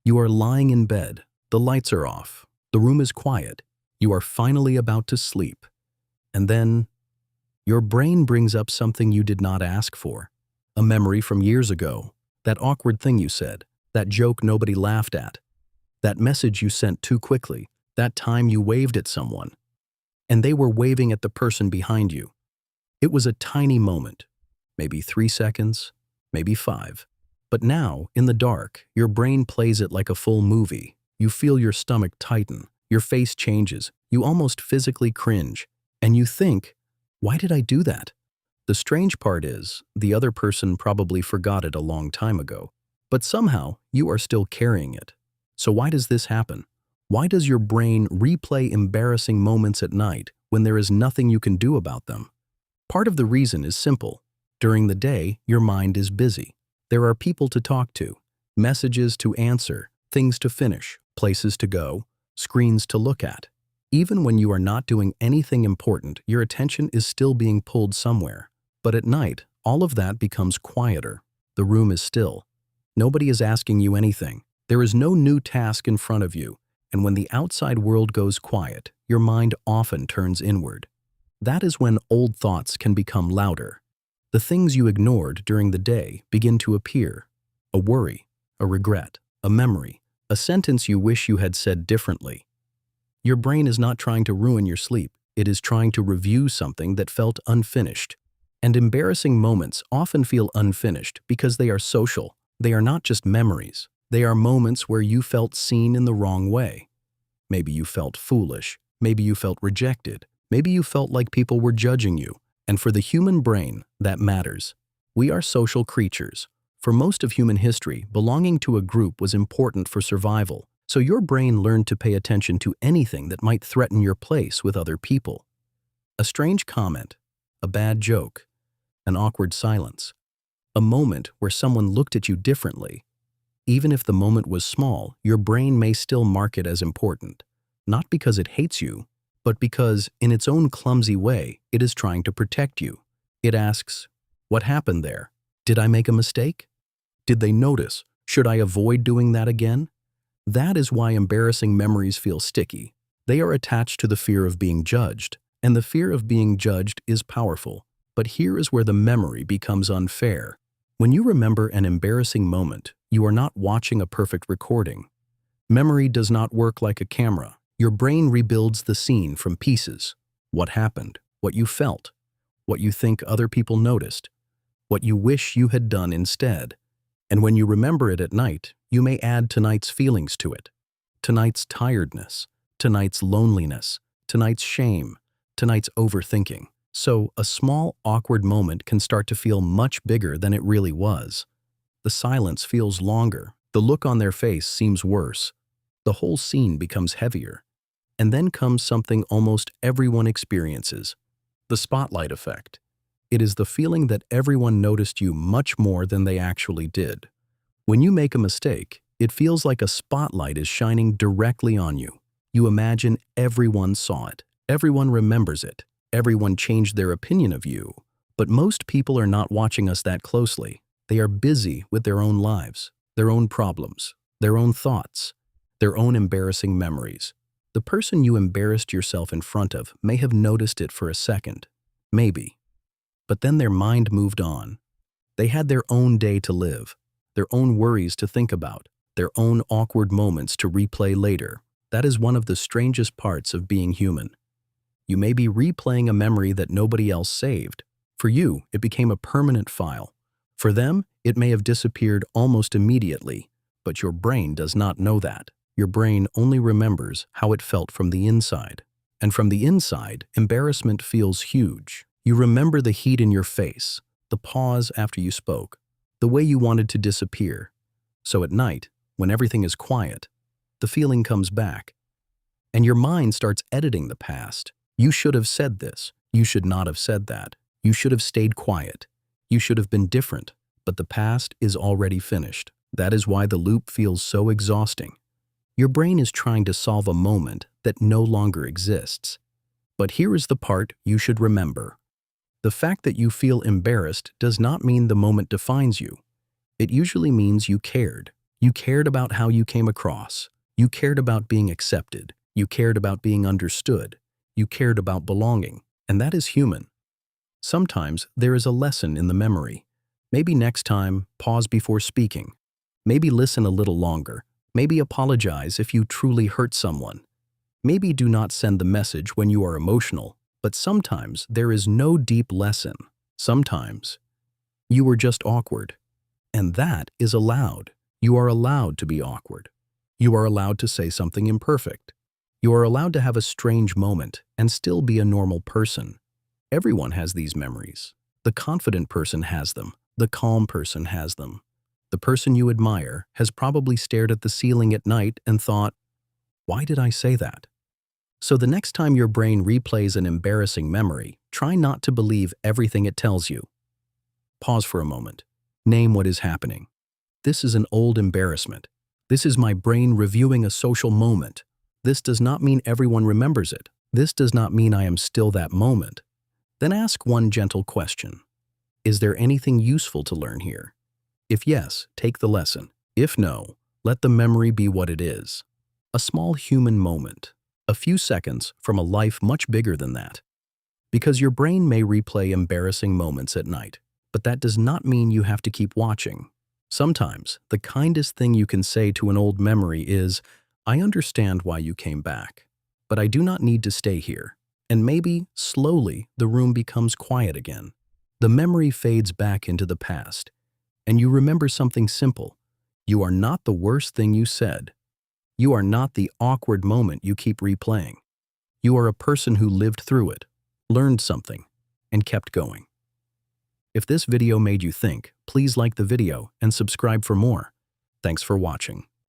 You are lying in bed, the lights are off, the room is quiet, you are finally about to sleep, and then your brain brings up something you did not ask for. A memory from years ago, that awkward thing you said, that joke nobody laughed at, that message you sent too quickly, that time you waved at someone, and they were waving at the person behind you. It was a tiny moment, maybe 3 seconds, maybe 5. But now, in the dark, your brain plays it like a full movie. You feel your stomach tighten, your face changes, you almost physically cringe, and you think, why did I do that? The strange part is, the other person probably forgot it a long time ago, but somehow you are still carrying it. So why does this happen? Why does your brain replay embarrassing moments at night when there is nothing you can do about them? Part of the reason is simple. During the day, your mind is busy. There are people to talk to, messages to answer, things to finish, places to go, screens to look at. Even when you are not doing anything important, your attention is still being pulled somewhere. But at night, all of that becomes quieter. The room is still. Nobody is asking you anything. There is no new task in front of you, and when the outside world goes quiet, your mind often turns inward. That is when old thoughts can become louder. The things you ignored during the day begin to appear. A worry, a regret, a memory, a sentence you wish you had said differently. Your brain is not trying to ruin your sleep. It is trying to review something that felt unfinished. And embarrassing moments often feel unfinished because they are social. They are not just memories. They are moments where you felt seen in the wrong way. Maybe you felt foolish. Maybe you felt rejected. Maybe you felt like people were judging you. And for the human brain, that matters. We are social creatures. For most of human history, belonging to a group was important for survival. So your brain learned to pay attention to anything that might threaten your place with other people. A strange comment, a bad joke, an awkward silence, a moment where someone looked at you differently. Even if the moment was small, your brain may still mark it as important, not because it hates you, but because, in its own clumsy way, it is trying to protect you. It asks, what happened there? Did I make a mistake? Did they notice? Should I avoid doing that again? That is why embarrassing memories feel sticky. They are attached to the fear of being judged, and the fear of being judged is powerful. But here is where the memory becomes unfair. When you remember an embarrassing moment, you are not watching a perfect recording. Memory does not work like a camera. Your brain rebuilds the scene from pieces. What happened, what you felt, what you think other people noticed, what you wish you had done instead. And when you remember it at night, you may add tonight's feelings to it. Tonight's tiredness, tonight's loneliness, tonight's shame, tonight's overthinking. So a small, awkward moment can start to feel much bigger than it really was. The silence feels longer. The look on their face seems worse. The whole scene becomes heavier. And then comes something almost everyone experiences, the spotlight effect. It is the feeling that everyone noticed you much more than they actually did. When you make a mistake, it feels like a spotlight is shining directly on you. You imagine everyone saw it, everyone remembers it, everyone changed their opinion of you. But most people are not watching us that closely. They are busy with their own lives, their own problems, their own thoughts, their own embarrassing memories. The person you embarrassed yourself in front of may have noticed it for a second, maybe. But then their mind moved on. They had their own day to live, their own worries to think about, their own awkward moments to replay later. That is one of the strangest parts of being human. You may be replaying a memory that nobody else saved. For you, it became a permanent file. For them, it may have disappeared almost immediately, but your brain does not know that. Your brain only remembers how it felt from the inside. And from the inside, embarrassment feels huge. You remember the heat in your face, the pause after you spoke, the way you wanted to disappear. So at night, when everything is quiet, the feeling comes back. And your mind starts editing the past. You should have said this. You should not have said that. You should have stayed quiet. You should have been different. But the past is already finished. That is why the loop feels so exhausting. Your brain is trying to solve a moment that no longer exists. But here is the part you should remember. The fact that you feel embarrassed does not mean the moment defines you. It usually means you cared. You cared about how you came across. You cared about being accepted. You cared about being understood. You cared about belonging. And that is human. Sometimes there is a lesson in the memory. Maybe next time, pause before speaking. Maybe listen a little longer. Maybe apologize if you truly hurt someone. Maybe do not send the message when you are emotional, but sometimes there is no deep lesson. Sometimes you were just awkward. And that is allowed. You are allowed to be awkward. You are allowed to say something imperfect. You are allowed to have a strange moment and still be a normal person. Everyone has these memories. The confident person has them. The calm person has them. The person you admire has probably stared at the ceiling at night and thought, "Why did I say that?" So the next time your brain replays an embarrassing memory, try not to believe everything it tells you. Pause for a moment. Name what is happening. This is an old embarrassment. This is my brain reviewing a social moment. This does not mean everyone remembers it. This does not mean I am still that moment. Then ask one gentle question. Is there anything useful to learn here? If yes, take the lesson. If no, let the memory be what it is. A small human moment. A few seconds from a life much bigger than that. Because your brain may replay embarrassing moments at night, but that does not mean you have to keep watching. Sometimes, the kindest thing you can say to an old memory is, "I understand why you came back, but I do not need to stay here." And maybe, slowly, the room becomes quiet again. The memory fades back into the past, and you remember something simple. You are not the worst thing you said. You are not the awkward moment you keep replaying. You are a person who lived through it, learned something, and kept going. If this video made you think, please like the video and subscribe for more. Thanks for watching.